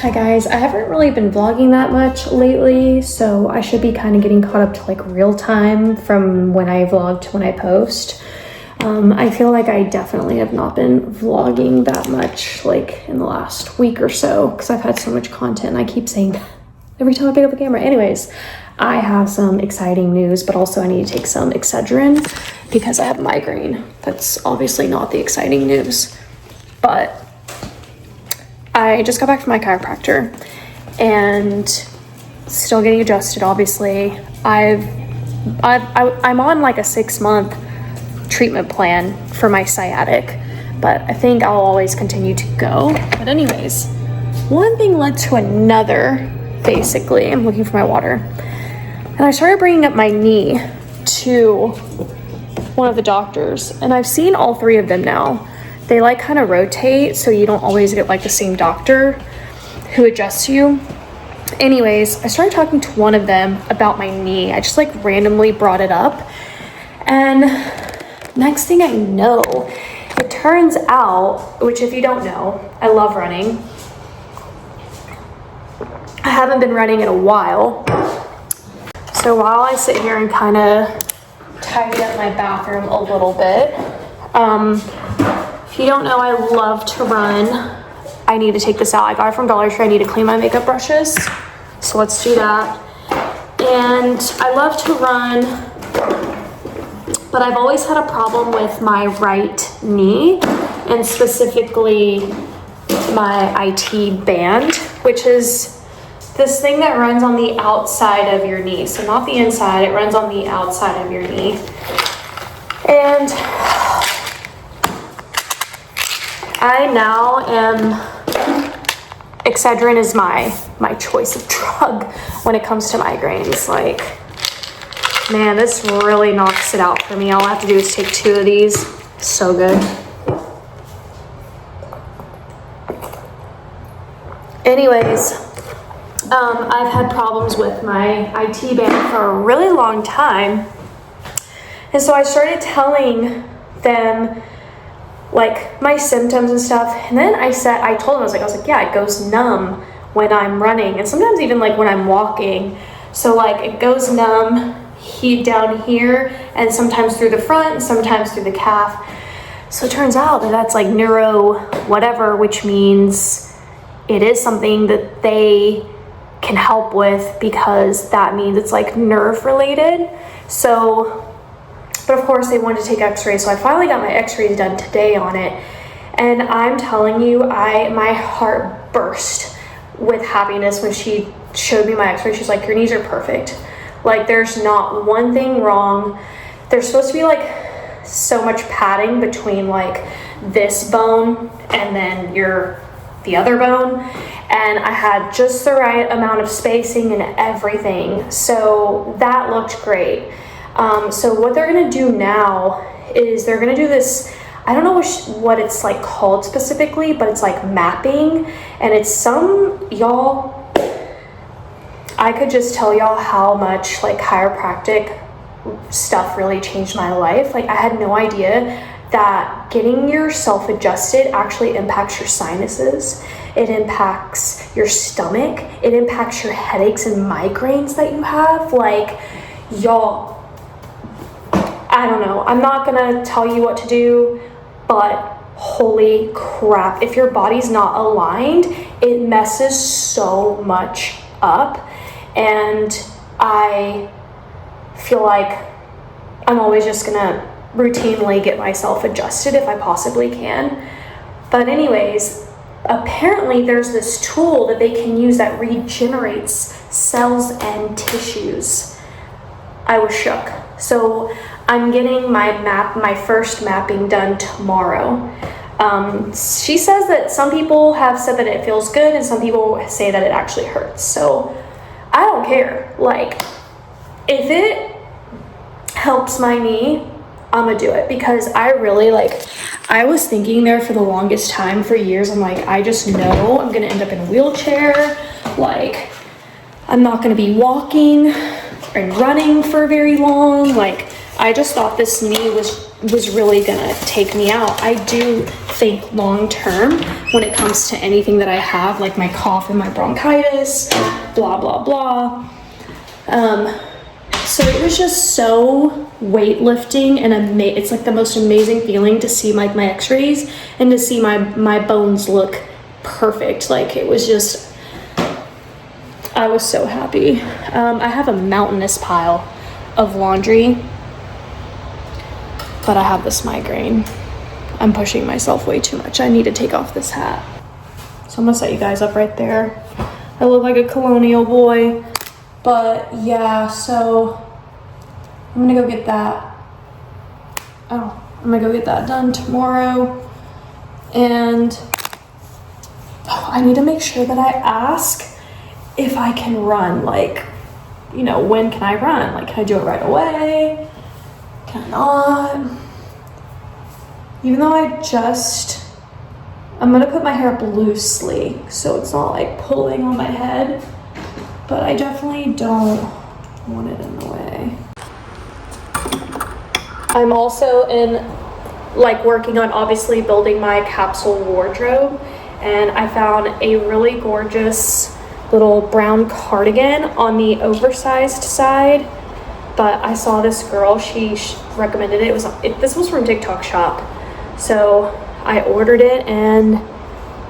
Hi guys, I haven't really been vlogging that much lately, so I should be kind of getting caught up to like real time from when I vlog to when I post. I feel like I definitely have not been vlogging that much like in the last week or so because I've had so much content. I keep saying that every time I pick up the camera. Anyways, I have some exciting news, but also I need to take some Excedrin because I have migraine. That's obviously not the exciting news, but I just got back from my chiropractor and still getting adjusted, obviously. I'm on like a 6-month treatment plan for my sciatic, but I think I'll always continue to go. But anyways, one thing led to another, basically. I'm looking for my water. And I started bringing up my knee to one of the doctors, and I've seen all 3 of them now. They like kind of rotate, so you don't always get like the same doctor who adjusts you. Anyways, I started talking to one of them about my knee. I just like randomly brought it up, and next thing I know, it turns out, which if you don't know, I love running. I haven't been running in a while. So while I sit here and kind of tidy up my bathroom a little bit, if you don't know, I love to run. I need to take this out. I got it from Dollar Tree. I need to clean my makeup brushes. So let's do that. And I love to run, but I've always had a problem with my right knee, and specifically my IT band, which is this thing that runs on the outside of your knee. So not the inside, it runs on the outside of your knee. And I now am, Excedrin is my choice of drug when it comes to migraines. Like, man, this really knocks it out for me. All I have to do is take 2 of these. So good. Anyways, I've had problems with my IT band for a really long time. And so I started telling them like my symptoms and stuff. And then I told them, I was like, yeah, it goes numb when I'm running. And sometimes even like when I'm walking. So like it goes numb down here, and sometimes through the front, and sometimes through the calf. So it turns out that that's like neuro whatever, which means it is something that they can help with, because that means it's like nerve related. So, but of course they wanted to take x-rays. So I finally got my x-rays done today on it. And I'm telling you, my heart burst with happiness when she showed me my x-ray. She's like, your knees are perfect. Like there's not one thing wrong. There's supposed to be like so much padding between like this bone and then the other bone. And I had just the right amount of spacing and everything. So that looked great. So what they're gonna do now is they're gonna do this, I don't know what it's like called specifically, but it's like mapping. And it's y'all, I could just tell y'all how much like chiropractic stuff really changed my life. Like I had no idea that getting yourself adjusted actually impacts your sinuses. It impacts your stomach. It impacts your headaches and migraines that you have. Like, y'all, I don't know. I'm not gonna tell you what to do, but holy crap. If your body's not aligned, it messes so much up. And I feel like I'm always just gonna routinely get myself adjusted if I possibly can. But anyways, apparently there's this tool that they can use that regenerates cells and tissues. I was shook. So I'm getting my first mapping done tomorrow. She says that some people have said that it feels good and some people say that it actually hurts. So I don't care. Like, if it helps my knee, I'm gonna do it, because I really I was thinking there for the longest time, for years, I'm like, I just know I'm gonna end up in a wheelchair. Like, I'm not gonna be walking and running for very long. Like, I just thought this knee was really gonna take me out. I do think long term when it comes to anything that I have, like my cough and my bronchitis, blah, blah, blah. So it was just so weightlifting, and it's like the most amazing feeling to see like my x-rays and to see my bones look perfect. Like it was just, I was so happy. I have a mountainous pile of laundry, but I have this migraine. I'm pushing myself way too much. I need to take off this hat. So I'm gonna set you guys up right there. I look like a colonial boy, but yeah, so I'm gonna go get that. I'm gonna go get that done tomorrow. And I need to make sure that I ask if I can run, like, you know, when can I run? Like, can I do it right away? Can I not? Even though I'm gonna put my hair up loosely so it's not like pulling on my head, but I definitely don't want it in the way. I'm also working on obviously building my capsule wardrobe, and I found a really gorgeous little brown cardigan on the oversized side. But I saw this girl, she recommended it. This was from TikTok Shop. So I ordered it and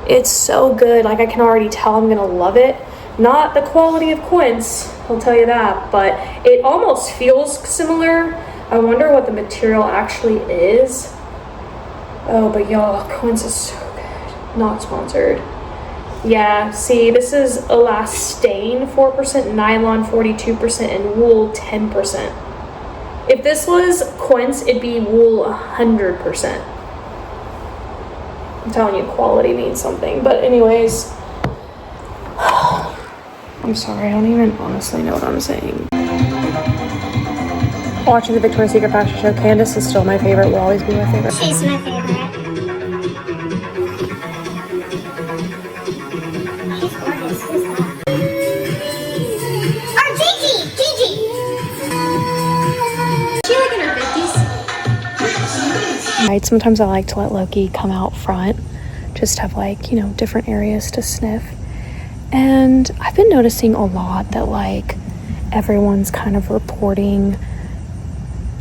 it's so good. Like I can already tell I'm gonna love it. Not the quality of Quince, I'll tell you that, but it almost feels similar. I wonder what the material actually is. Oh, but y'all, Quince is so good. Not sponsored. Yeah, see, this is elastane 4%, nylon 42%, and wool 10%. If this was Quince, it'd be wool 100%. I'm telling you, quality means something. But anyways, I'm sorry, I don't even honestly know what I'm saying. Watching the Victoria's Secret fashion show, Candace is still my favorite, will always be my favorite. She's my favorite. Sometimes I like to let Loki come out front, just have like, you know, different areas to sniff. And I've been noticing a lot that like everyone's kind of reporting,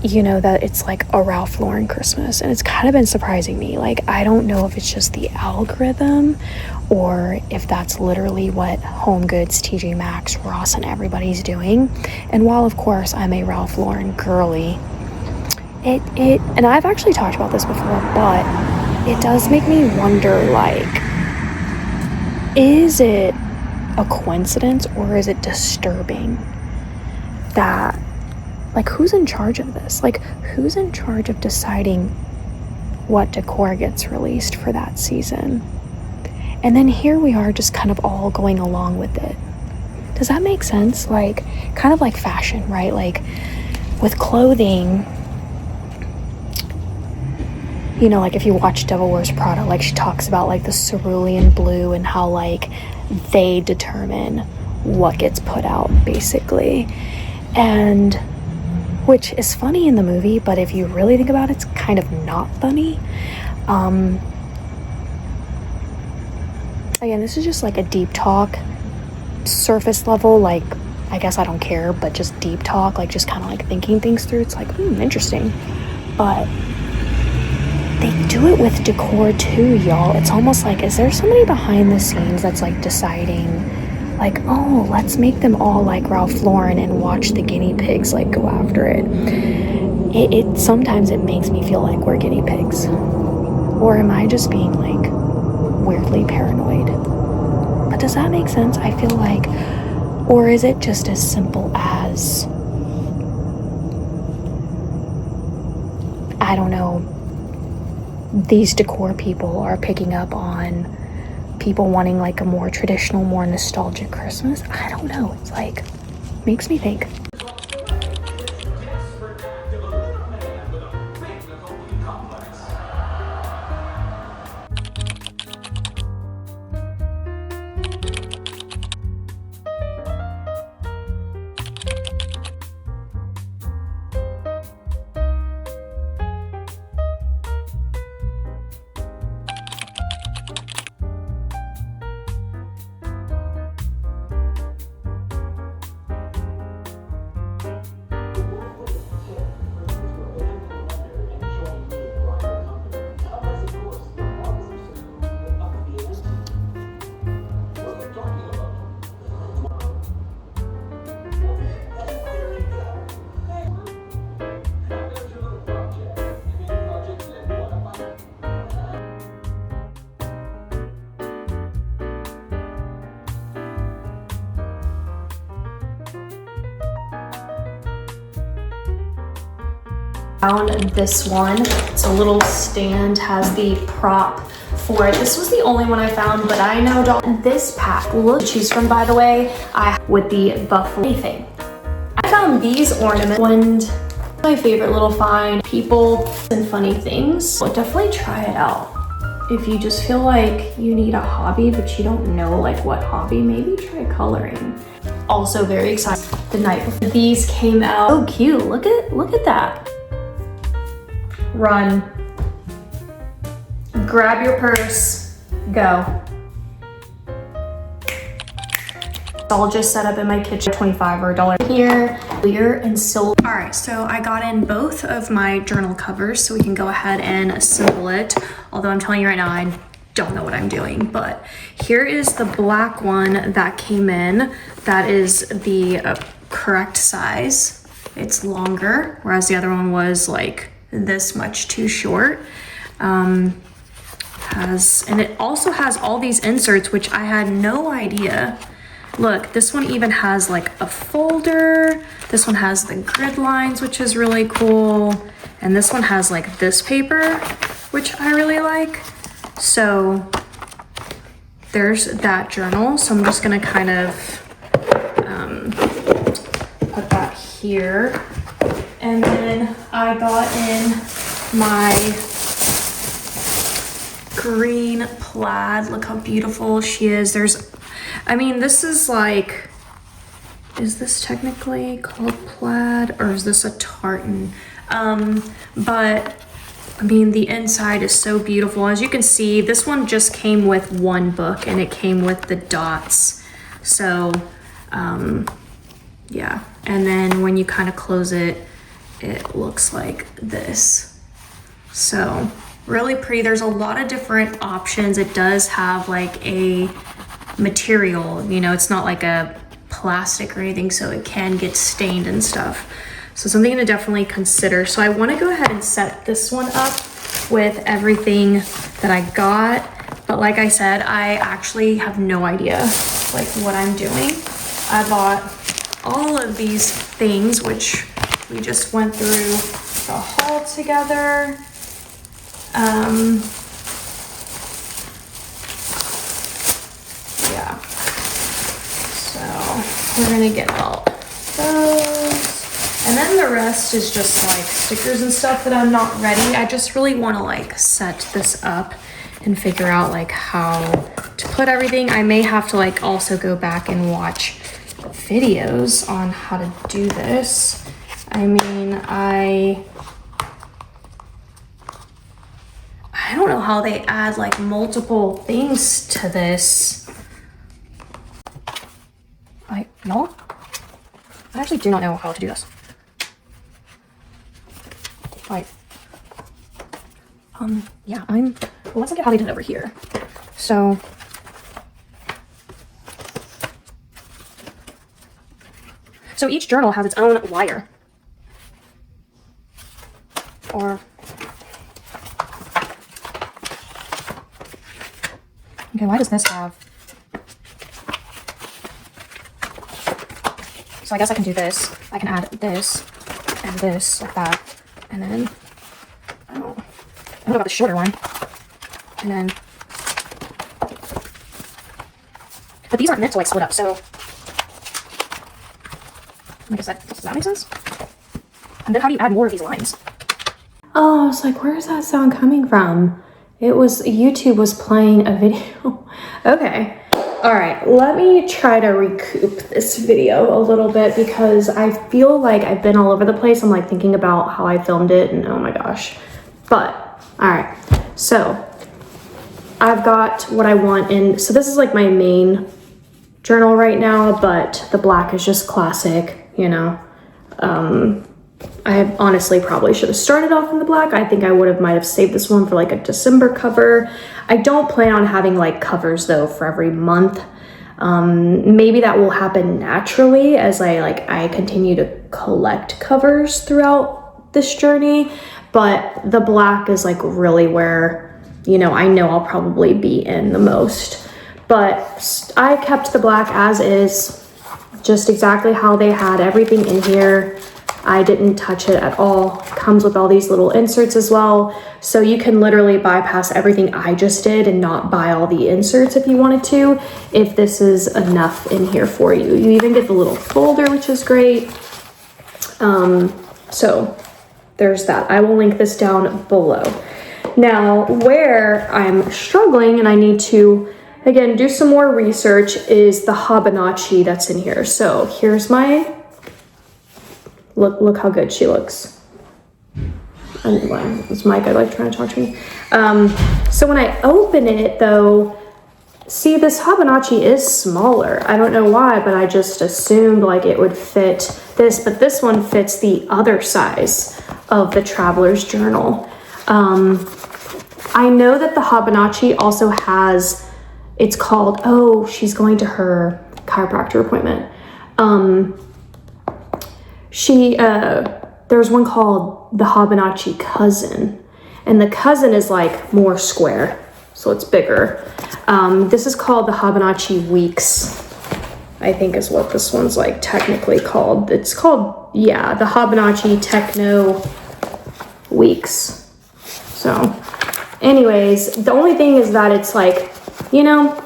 you know, that it's like a Ralph Lauren Christmas, and it's kind of been surprising me. Like I don't know if it's just the algorithm or if that's literally what Home Goods, TJ Maxx, Ross, and everybody's doing. And while of course I'm a Ralph Lauren girly, and I've actually talked about this before, but it does make me wonder, like, is it a coincidence or is it disturbing that, like, who's in charge of this? Like, who's in charge of deciding what decor gets released for that season? And then here we are just kind of all going along with it. Does that make sense? Like, kind of like fashion, right? Like, with clothing, you know, like if you watch Devil Wears Prada, like she talks about like the cerulean blue and how like they determine what gets put out basically. And which is funny in the movie, but if you really think about it, it's kind of not funny. Again, this is just like a deep talk, surface level, like I guess I don't care, but just deep talk, like just kind of like thinking things through. It's like, interesting. But they do it with decor too, y'all. It's almost like, is there somebody behind the scenes that's like deciding, like, oh, let's make them all like Ralph Lauren and watch the guinea pigs like go after it. It sometimes it makes me feel like we're guinea pigs. Or am I just being like weirdly paranoid? But does that make sense? I feel like, or is it just as simple as, I don't know, these decor people are picking up on people wanting like a more traditional, more nostalgic Christmas? I don't know. It's like, makes me think. Found this one. It's a little stand, has the prop for it. This was the only one I found, but I know this pack, look, to choose from, by the way, with the buffalo thing. I found these ornaments and my favorite little find, people and funny things. So definitely try it out. If you just feel like you need a hobby, but you don't know like what hobby, maybe try coloring. Also very excited the night before these came out. Oh, cute, look at that. Run. Grab your purse, go. I'll just set up in my kitchen, 25 or $1 here, clear and silver. All right, so I got in both of my journal covers so we can go ahead and assemble it. Although I'm telling you right now, I don't know what I'm doing, but here is the black one that came in. That is the correct size. It's longer, whereas the other one was like this much too short. And it also has all these inserts, which I had no idea. Look, this one even has like a folder. This one has the grid lines, which is really cool. And this one has like this paper, which I really like. So there's that journal. So I'm just gonna kind of put that here. And then I got in my green plaid. Look how beautiful she is. I mean, this is like, is this technically called plaid or is this a tartan? But I mean, the inside is so beautiful. As you can see, this one just came with one book and it came with the dots. So, yeah. And then when you kind of close it, it looks like this. So really pretty. There's a lot of different options. It does have like a material, you know, it's not like a plastic or anything, so it can get stained and stuff. So something to definitely consider. So I want to go ahead and set this one up with everything that I got. But like I said, I actually have no idea like what I'm doing. I bought all of these things, which we just went through the haul together. Yeah, so we're gonna get out those, and then the rest is just like stickers and stuff that I'm not ready. I just really want to like set this up and figure out like how to put everything. I may have to like also go back and watch videos on how to do this. I mean, I don't know how they add like multiple things to this. Y'all, I actually do not know how to do this. Like, yeah, well, let's look at how they did it over here. So, each journal has its own wire. Okay, why does this have? So I guess I can do this. I can add this and this like that. And then, I don't know about the shorter one. And then, but these aren't meant to like split up. So, like I said, does that make sense? And then how do you add more of these lines? Oh, I was like, where is that sound coming from? It was, YouTube was playing a video. Okay. All right, let me try to recoup this video a little bit because I feel like I've been all over the place. I'm like thinking about how I filmed it and oh my gosh. But, all right, so I've got what I want in, so this is like my main journal right now, but the black is just classic, you know. I honestly probably should have started off in the black. I think I might have saved this one for like a December cover. I don't plan on having like covers though for every month. Maybe that will happen naturally as I continue to collect covers throughout this journey. But the black is like really where, you know I'll probably be in the most. But I kept the black as is, just exactly how they had everything in here. I didn't touch it at all. Comes with all these little inserts as well. So you can literally bypass everything I just did and not buy all the inserts if you wanted to, if this is enough in here for you. You even get the little folder, which is great. So there's that. I will link this down below. Now, where I'm struggling and I need to, again, do some more research is the Hobonichi that's in here. So here's my, look how good she looks. It's Mike, I like trying to talk to me. So when I open it though, see, this Hobonichi is smaller. I don't know why, but I just assumed like it would fit this, but this one fits the other size of the Traveler's Journal. I know that the Hobonichi also has, it's called, oh, she's going to her chiropractor appointment. There's one called the Hobonichi Cousin, and the Cousin is like more square, so it's bigger. This is called the Hobonichi Weeks, I think is what this one's like technically called. It's called, yeah, the Hobonichi Techno Weeks. So anyways, the only thing is that it's like, you know,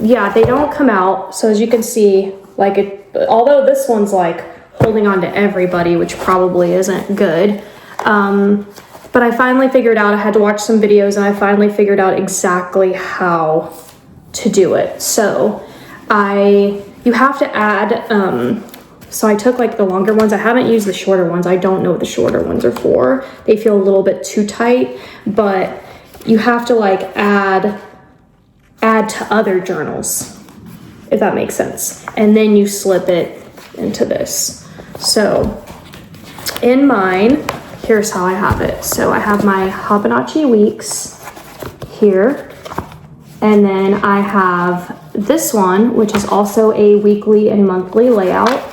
yeah, they don't come out. So as you can see, like it, although this one's like holding on to everybody, which probably isn't good. But I finally figured out, I had to watch some videos and I finally figured out exactly how to do it. So you have to add, so I took like the longer ones. I haven't used the shorter ones. I don't know what the shorter ones are for. They feel a little bit too tight, but you have to like add to other journals, if that makes sense. And then you slip it into this. So in mine, here's how I have it. So I have my Hobonichi Weeks here. And then I have this one, which is also a weekly and monthly layout.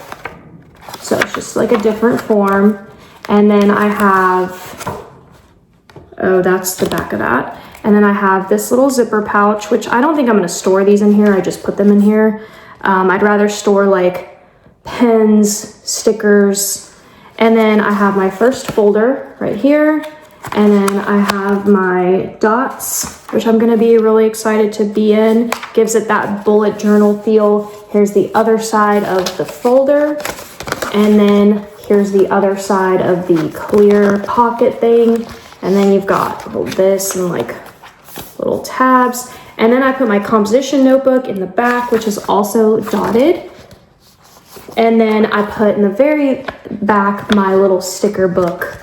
So it's just like a different form. And then I have, oh, that's the back of that. And then I have this little zipper pouch, which I don't think I'm gonna store these in here. I just put them in here. I'd rather store like pens, stickers. And then I have my first folder right here. And then I have my dots, which I'm gonna be really excited to be in. Gives it that bullet journal feel. Here's the other side of the folder. And then here's the other side of the clear pocket thing. And then you've got this and like little tabs. And then I put my composition notebook in the back, which is also dotted. And then I put in the very back my little sticker book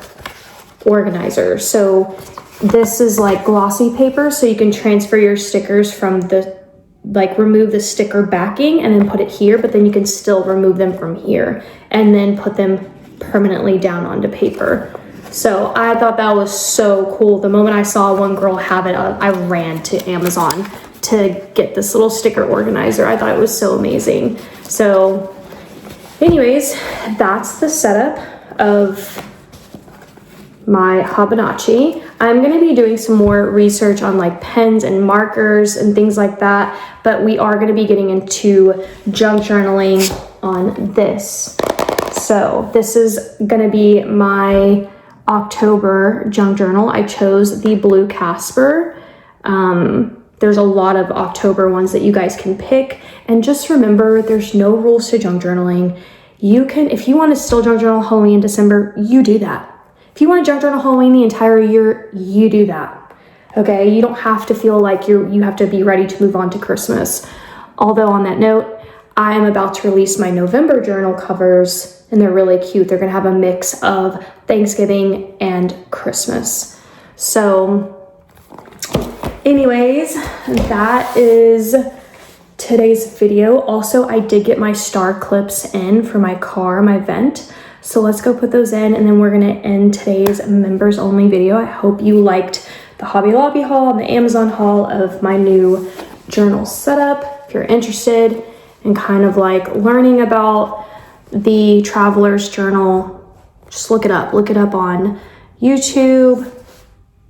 organizer. So this is like glossy paper, so you can transfer your stickers from the, like remove the sticker backing and then put it here, but then you can still remove them from here and then put them permanently down onto paper. So I thought that was so cool. The moment I saw one girl have it, I ran to Amazon to get this little sticker organizer. I thought it was so amazing. So anyways, that's the setup of my Hobonichi. I'm gonna be doing some more research on like pens and markers and things like that, but we are gonna be getting into junk journaling on this. So this is gonna be my October junk journal. I chose the blue Casper. There's a lot of October ones that you guys can pick. And just remember, there's no rules to junk journaling. You can, if you want to still junk journal Halloween in December, you do that. If you want to junk journal Halloween the entire year, you do that. Okay, you don't have to feel like you have to be ready to move on to Christmas. Although on that note, I am about to release my November journal covers and they're really cute. They're gonna have a mix of Thanksgiving and Christmas. So anyways, that is today's video. Also, I did get my star clips in for my car, my vent. So let's go put those in and then we're gonna end today's members only video. I hope you liked the Hobby Lobby haul and the Amazon haul of my new journal setup. If you're interested in kind of like learning about the Traveler's Journal, just look it up on YouTube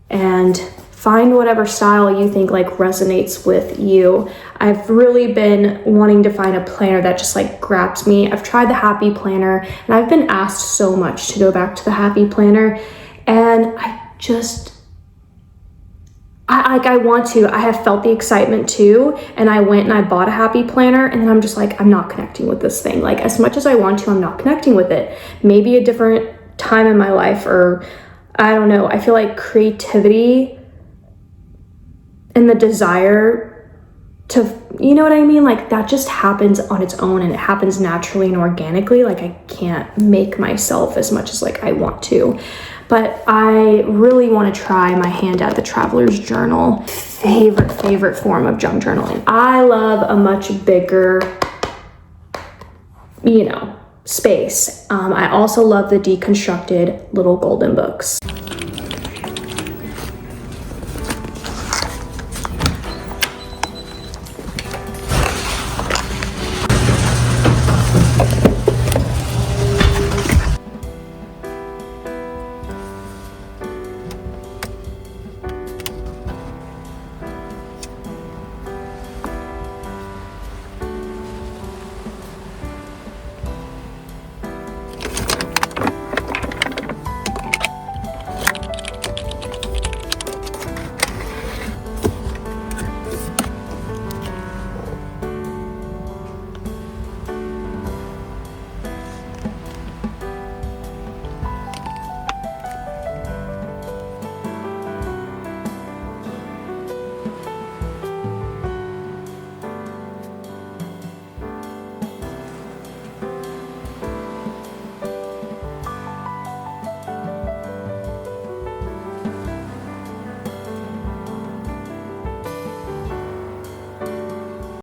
and find whatever style you think like resonates with you. I've really been wanting to find a planner that just like grabs me. I've tried the Happy Planner, and I've been asked so much to go back to the Happy Planner, and I want to. I have felt the excitement too, and I went and I bought a Happy Planner, and then I'm just like, I'm not connecting with this thing. Like, as much as I want to, I'm not connecting with it. Maybe a different time in my life, or I don't know. I feel like creativity and the desire to, you know what I mean? Like, that just happens on its own, and it happens naturally and organically. Like, I can't make myself as much as like I want to. But I really want to try my hand at the Traveler's Journal. Favorite form of junk journaling. I love a much bigger, space. I also love the deconstructed little golden books.